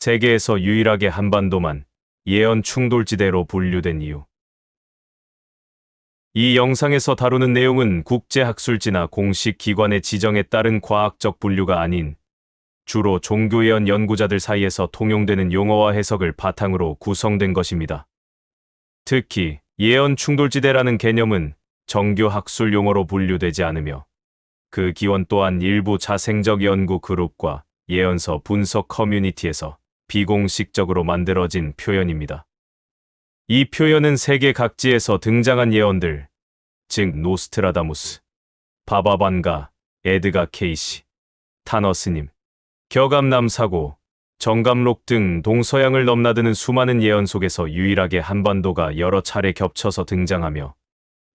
세계에서 유일하게 한반도만 예언 충돌지대로 분류된 이유. 이 영상에서 다루는 내용은 국제학술지나 공식 기관의 지정에 따른 과학적 분류가 아닌 주로 종교예언 연구자들 사이에서 통용되는 용어와 해석을 바탕으로 구성된 것입니다. 특히 예언 충돌지대라는 개념은 정교 학술 용어로 분류되지 않으며 그 기원 또한 일부 자생적 연구 그룹과 예언서 분석 커뮤니티에서 비공식적으로 만들어진 표현입니다. 이 표현은 세계 각지에서 등장한 예언들, 즉 노스트라다무스, 바바반가, 에드가 케이시, 타너스님, 격암남사고, 정감록 등 동서양을 넘나드는 수많은 예언 속에서 유일하게 한반도가 여러 차례 겹쳐서 등장하며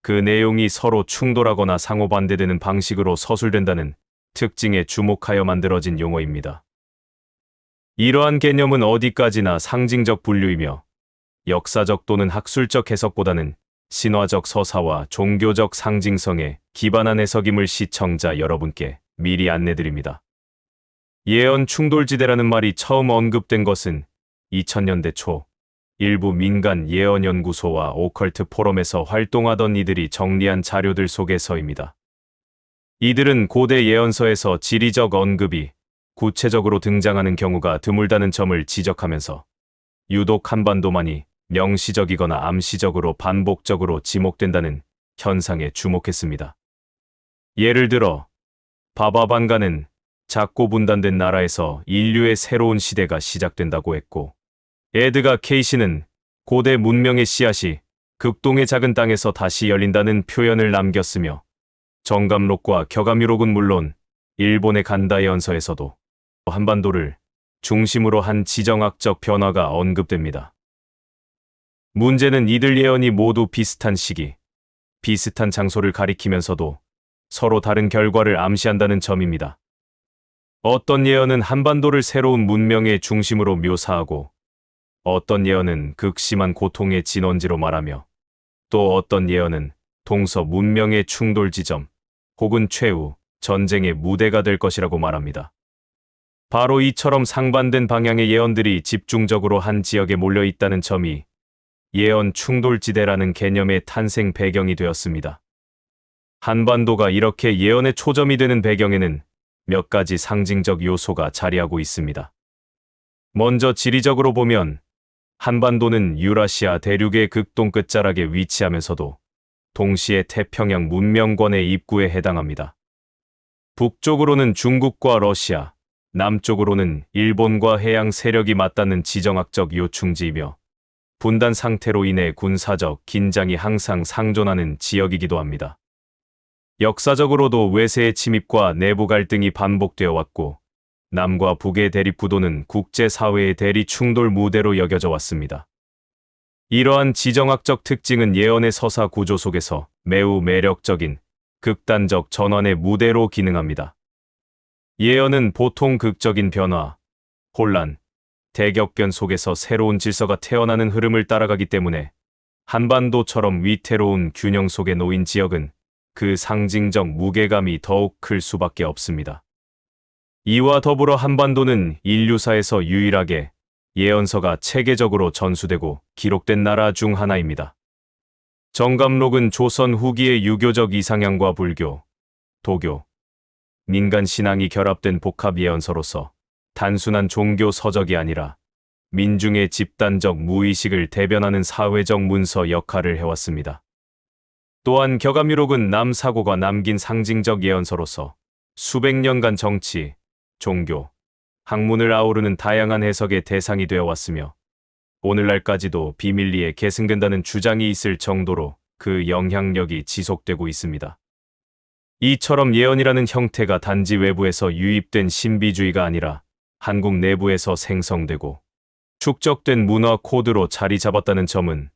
그 내용이 서로 충돌하거나 상호반대되는 방식으로 서술된다는 특징에 주목하여 만들어진 용어입니다. 이러한 개념은 어디까지나 상징적 분류이며 역사적 또는 학술적 해석보다는 신화적 서사와 종교적 상징성에 기반한 해석임을 시청자 여러분께 미리 안내드립니다. 예언 충돌지대라는 말이 처음 언급된 것은 2000년대 초 일부 민간 예언연구소와 오컬트 포럼에서 활동하던 이들이 정리한 자료들 속에서입니다. 이들은 고대 예언서에서 지리적 언급이 구체적으로 등장하는 경우가 드물다는 점을 지적하면서 유독 한반도만이 명시적이거나 암시적으로 반복적으로 지목된다는 현상에 주목했습니다. 예를 들어 바바반가는 작고 분단된 나라에서 인류의 새로운 시대가 시작된다고 했고, 에드가 케이시는 고대 문명의 씨앗이 극동의 작은 땅에서 다시 열린다는 표현을 남겼으며, 정감록과 격암유록은 물론 일본의 간다 예언서에서도 한반도를 중심으로 한 지정학적 변화가 언급됩니다. 문제는 이들 예언이 모두 비슷한 시기, 비슷한 장소를 가리키면서도 서로 다른 결과를 암시한다는 점입니다. 어떤 예언은 한반도를 새로운 문명의 중심으로 묘사하고, 어떤 예언은 극심한 고통의 진원지로 말하며, 또 어떤 예언은 동서 문명의 충돌 지점, 혹은 최후 전쟁의 무대가 될 것이라고 말합니다. 바로 이처럼 상반된 방향의 예언들이 집중적으로 한 지역에 몰려 있다는 점이 예언 충돌지대라는 개념의 탄생 배경이 되었습니다. 한반도가 이렇게 예언의 초점이 되는 배경에는 몇 가지 상징적 요소가 자리하고 있습니다. 먼저 지리적으로 보면 한반도는 유라시아 대륙의 극동 끝자락에 위치하면서도 동시에 태평양 문명권의 입구에 해당합니다. 북쪽으로는 중국과 러시아, 남쪽으로는 일본과 해양 세력이 맞닿는 지정학적 요충지이며 분단 상태로 인해 군사적 긴장이 항상 상존하는 지역이기도 합니다. 역사적으로도 외세의 침입과 내부 갈등이 반복되어 왔고, 남과 북의 대립 구도는 국제사회의 대리 충돌 무대로 여겨져 왔습니다. 이러한 지정학적 특징은 예언의 서사 구조 속에서 매우 매력적인 극단적 전환의 무대로 기능합니다. 예언은 보통 극적인 변화, 혼란, 대격변 속에서 새로운 질서가 태어나는 흐름을 따라가기 때문에 한반도처럼 위태로운 균형 속에 놓인 지역은 그 상징적 무게감이 더욱 클 수밖에 없습니다. 이와 더불어 한반도는 인류사에서 유일하게 예언서가 체계적으로 전수되고 기록된 나라 중 하나입니다. 정감록은 조선 후기의 유교적 이상향과 불교, 도교, 민간 신앙이 결합된 복합 예언서로서 단순한 종교 서적이 아니라 민중의 집단적 무의식을 대변하는 사회적 문서 역할을 해왔습니다. 또한 격암유록은 남사고가 남긴 상징적 예언서로서 수백 년간 정치, 종교, 학문을 아우르는 다양한 해석의 대상이 되어 왔으며 오늘날까지도 비밀리에 계승된다는 주장이 있을 정도로 그 영향력이 지속되고 있습니다. 이처럼 예언이라는 형태가 단지 외부에서 유입된 신비주의가 아니라 한국 내부에서 생성되고 축적된 문화 코드로 자리 잡았다는 점은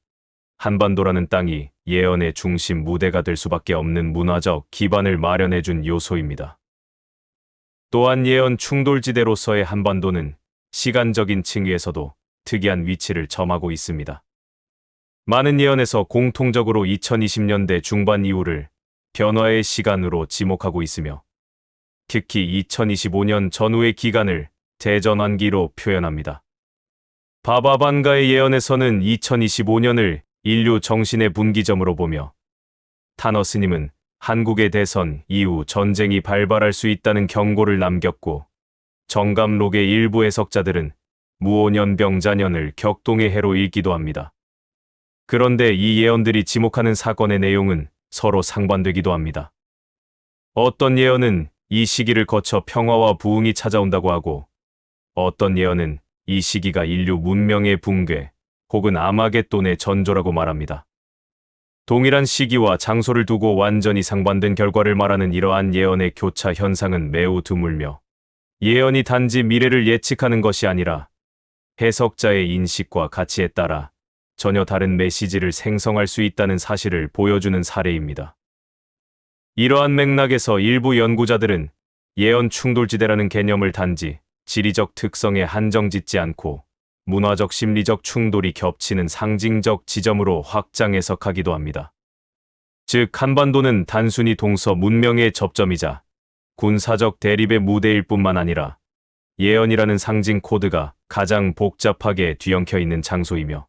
한반도라는 땅이 예언의 중심 무대가 될 수밖에 없는 문화적 기반을 마련해준 요소입니다. 또한 예언 충돌지대로서의 한반도는 시간적인 층위에서도 특이한 위치를 점하고 있습니다. 많은 예언에서 공통적으로 2020년대 중반 이후를 변화의 시간으로 지목하고 있으며 특히 2025년 전후의 기간을 대전환기로 표현합니다. 바바반가의 예언에서는 2025년을 인류 정신의 분기점으로 보며 타너스님은 한국의 대선 이후 전쟁이 발발할 수 있다는 경고를 남겼고 정감록의 일부 해석자들은 무오년병자년을 격동의 해로 읽기도 합니다. 그런데 이 예언들이 지목하는 사건의 내용은 서로 상반되기도 합니다. 어떤 예언은 이 시기를 거쳐 평화와 부흥이 찾아온다고 하고 어떤 예언은 이 시기가 인류 문명의 붕괴 혹은 아마겟돈의 전조라고 말합니다. 동일한 시기와 장소를 두고 완전히 상반된 결과를 말하는 이러한 예언의 교차 현상은 매우 드물며 예언이 단지 미래를 예측하는 것이 아니라 해석자의 인식과 가치에 따라 전혀 다른 메시지를 생성할 수 있다는 사실을 보여주는 사례입니다. 이러한 맥락에서 일부 연구자들은 예언 충돌지대라는 개념을 단지 지리적 특성에 한정짓지 않고 문화적 심리적 충돌이 겹치는 상징적 지점으로 확장 해석하기도 합니다. 즉, 한반도는 단순히 동서 문명의 접점이자 군사적 대립의 무대일 뿐만 아니라 예언이라는 상징 코드가 가장 복잡하게 뒤엉켜 있는 장소이며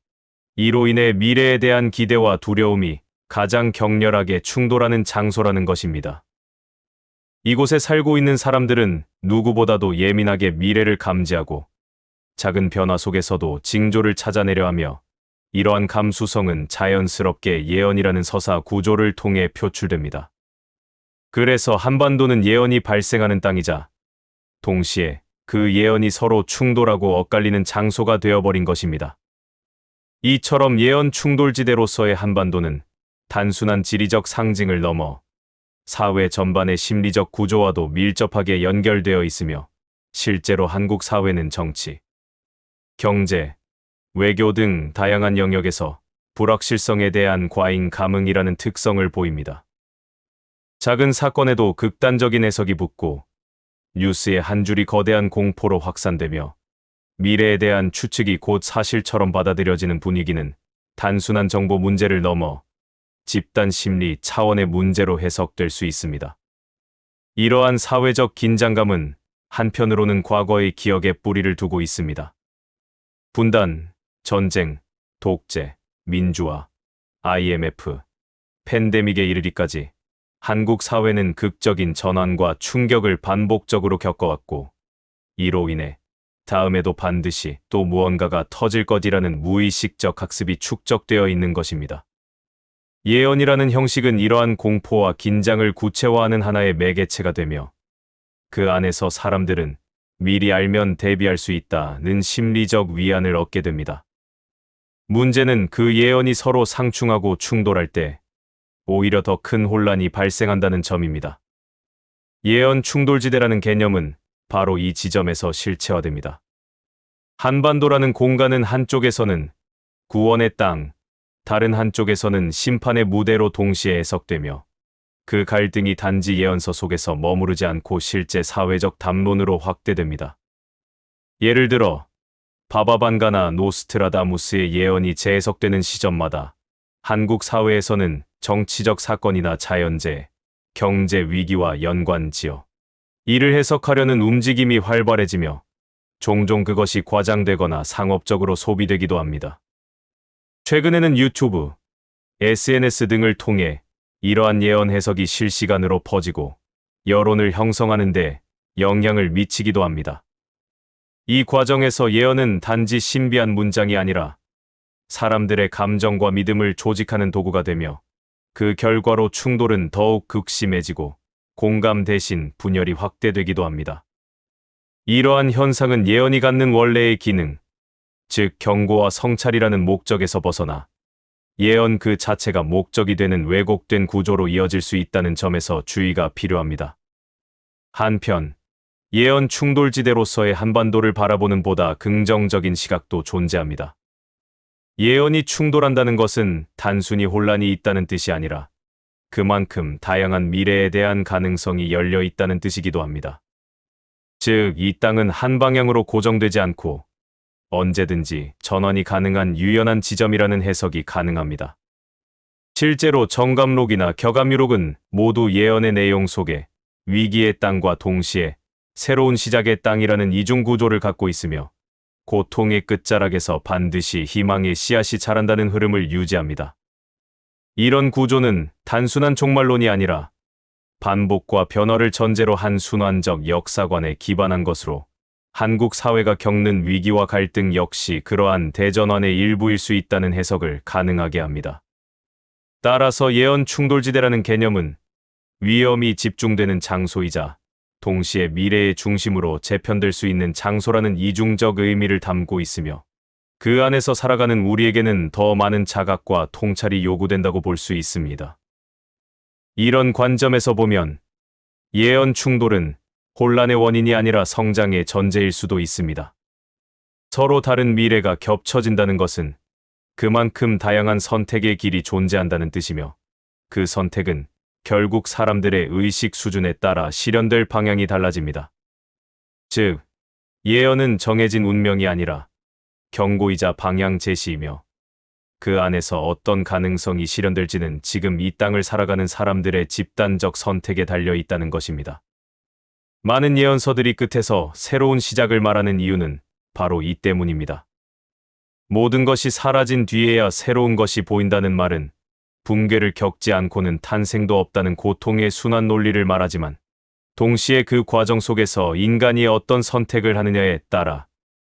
이로 인해 미래에 대한 기대와 두려움이 가장 격렬하게 충돌하는 장소라는 것입니다. 이곳에 살고 있는 사람들은 누구보다도 예민하게 미래를 감지하고 작은 변화 속에서도 징조를 찾아내려 하며 이러한 감수성은 자연스럽게 예언이라는 서사 구조를 통해 표출됩니다. 그래서 한반도는 예언이 발생하는 땅이자 동시에 그 예언이 서로 충돌하고 엇갈리는 장소가 되어버린 것입니다. 이처럼 예언 충돌지대로서의 한반도는 단순한 지리적 상징을 넘어 사회 전반의 심리적 구조와도 밀접하게 연결되어 있으며 실제로 한국 사회는 정치, 경제, 외교 등 다양한 영역에서 불확실성에 대한 과잉 감응이라는 특성을 보입니다. 작은 사건에도 극단적인 해석이 붙고 뉴스의 한 줄이 거대한 공포로 확산되며 미래에 대한 추측이 곧 사실처럼 받아들여지는 분위기는 단순한 정보 문제를 넘어 집단 심리 차원의 문제로 해석될 수 있습니다. 이러한 사회적 긴장감은 한편으로는 과거의 기억에 뿌리를 두고 있습니다. 분단, 전쟁, 독재, 민주화, IMF, 팬데믹에 이르기까지 한국 사회는 극적인 전환과 충격을 반복적으로 겪어왔고 이로 인해 다음에도 반드시 또 무언가가 터질 것이라는 무의식적 학습이 축적되어 있는 것입니다. 예언이라는 형식은 이러한 공포와 긴장을 구체화하는 하나의 매개체가 되며 그 안에서 사람들은 미리 알면 대비할 수 있다는 심리적 위안을 얻게 됩니다. 문제는 그 예언이 서로 상충하고 충돌할 때 오히려 더 큰 혼란이 발생한다는 점입니다. 예언 충돌지대라는 개념은 바로 이 지점에서 실체화됩니다. 한반도라는 공간은 한쪽에서는 구원의 땅, 다른 한쪽에서는 심판의 무대로 동시에 해석되며 그 갈등이 단지 예언서 속에서 머무르지 않고 실제 사회적 담론으로 확대됩니다. 예를 들어 바바반가나 노스트라다무스의 예언이 재해석되는 시점마다 한국 사회에서는 정치적 사건이나 자연재해, 경제 위기와 연관지어 이를 해석하려는 움직임이 활발해지며 종종 그것이 과장되거나 상업적으로 소비되기도 합니다. 최근에는 유튜브, SNS 등을 통해 이러한 예언 해석이 실시간으로 퍼지고 여론을 형성하는 데 영향을 미치기도 합니다. 이 과정에서 예언은 단지 신비한 문장이 아니라 사람들의 감정과 믿음을 조직하는 도구가 되며 그 결과로 충돌은 더욱 극심해지고 공감 대신 분열이 확대되기도 합니다. 이러한 현상은 예언이 갖는 원래의 기능, 즉 경고와 성찰이라는 목적에서 벗어나 예언 그 자체가 목적이 되는 왜곡된 구조로 이어질 수 있다는 점에서 주의가 필요합니다. 한편, 예언 충돌지대로서의 한반도를 바라보는 보다 긍정적인 시각도 존재합니다. 예언이 충돌한다는 것은 단순히 혼란이 있다는 뜻이 아니라 그만큼 다양한 미래에 대한 가능성이 열려 있다는 뜻이기도 합니다. 즉, 이 땅은 한 방향으로 고정되지 않고 언제든지 전환이 가능한 유연한 지점이라는 해석이 가능합니다. 실제로 정감록이나 격암유록은 모두 예언의 내용 속에 위기의 땅과 동시에 새로운 시작의 땅이라는 이중 구조를 갖고 있으며 고통의 끝자락에서 반드시 희망의 씨앗이 자란다는 흐름을 유지합니다. 이런 구조는 단순한 종말론이 아니라 반복과 변화를 전제로 한 순환적 역사관에 기반한 것으로 한국 사회가 겪는 위기와 갈등 역시 그러한 대전환의 일부일 수 있다는 해석을 가능하게 합니다. 따라서 예언 충돌지대라는 개념은 위험이 집중되는 장소이자 동시에 미래의 중심으로 재편될 수 있는 장소라는 이중적 의미를 담고 있으며 그 안에서 살아가는 우리에게는 더 많은 자각과 통찰이 요구된다고 볼 수 있습니다. 이런 관점에서 보면 예언 충돌은 혼란의 원인이 아니라 성장의 전제일 수도 있습니다. 서로 다른 미래가 겹쳐진다는 것은 그만큼 다양한 선택의 길이 존재한다는 뜻이며 그 선택은 결국 사람들의 의식 수준에 따라 실현될 방향이 달라집니다. 즉, 예언은 정해진 운명이 아니라 경고이자 방향 제시이며 그 안에서 어떤 가능성이 실현될지는 지금 이 땅을 살아가는 사람들의 집단적 선택에 달려 있다는 것입니다. 많은 예언서들이 끝에서 새로운 시작을 말하는 이유는 바로 이 때문입니다. 모든 것이 사라진 뒤에야 새로운 것이 보인다는 말은 붕괴를 겪지 않고는 탄생도 없다는 고통의 순환 논리를 말하지만 동시에 그 과정 속에서 인간이 어떤 선택을 하느냐에 따라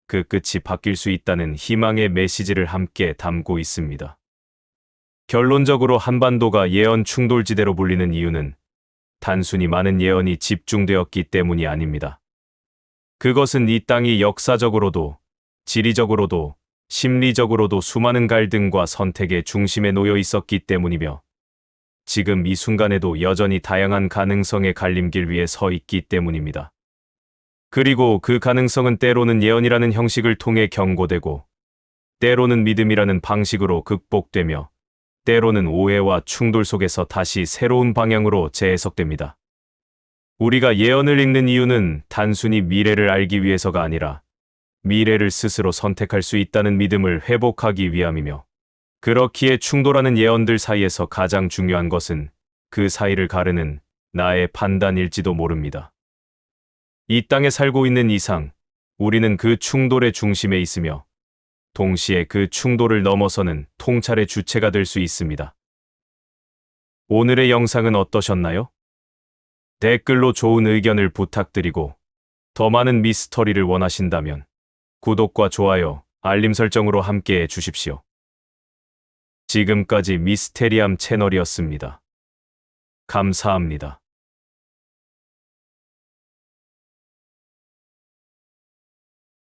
그 끝이 바뀔 수 있다는 희망의 메시지를 함께 담고 있습니다. 결론적으로 한반도가 예언 충돌지대로 불리는 이유는 단순히 많은 예언이 집중되었기 때문이 아닙니다. 그것은 이 땅이 역사적으로도, 지리적으로도, 심리적으로도 수많은 갈등과 선택의 중심에 놓여 있었기 때문이며 지금 이 순간에도 여전히 다양한 가능성의 갈림길 위에 서 있기 때문입니다. 그리고 그 가능성은 때로는 예언이라는 형식을 통해 경고되고 때로는 믿음이라는 방식으로 극복되며 때로는 오해와 충돌 속에서 다시 새로운 방향으로 재해석됩니다. 우리가 예언을 읽는 이유는 단순히 미래를 알기 위해서가 아니라 미래를 스스로 선택할 수 있다는 믿음을 회복하기 위함이며 그렇기에 충돌하는 예언들 사이에서 가장 중요한 것은 그 사이를 가르는 나의 판단일지도 모릅니다. 이 땅에 살고 있는 이상 우리는 그 충돌의 중심에 있으며 동시에 그 충돌을 넘어서는 통찰의 주체가 될 수 있습니다. 오늘의 영상은 어떠셨나요? 댓글로 좋은 의견을 부탁드리고 더 많은 미스터리를 원하신다면 구독과 좋아요, 알림 설정으로 함께해 주십시오. 지금까지 미스테리함 채널이었습니다. 감사합니다.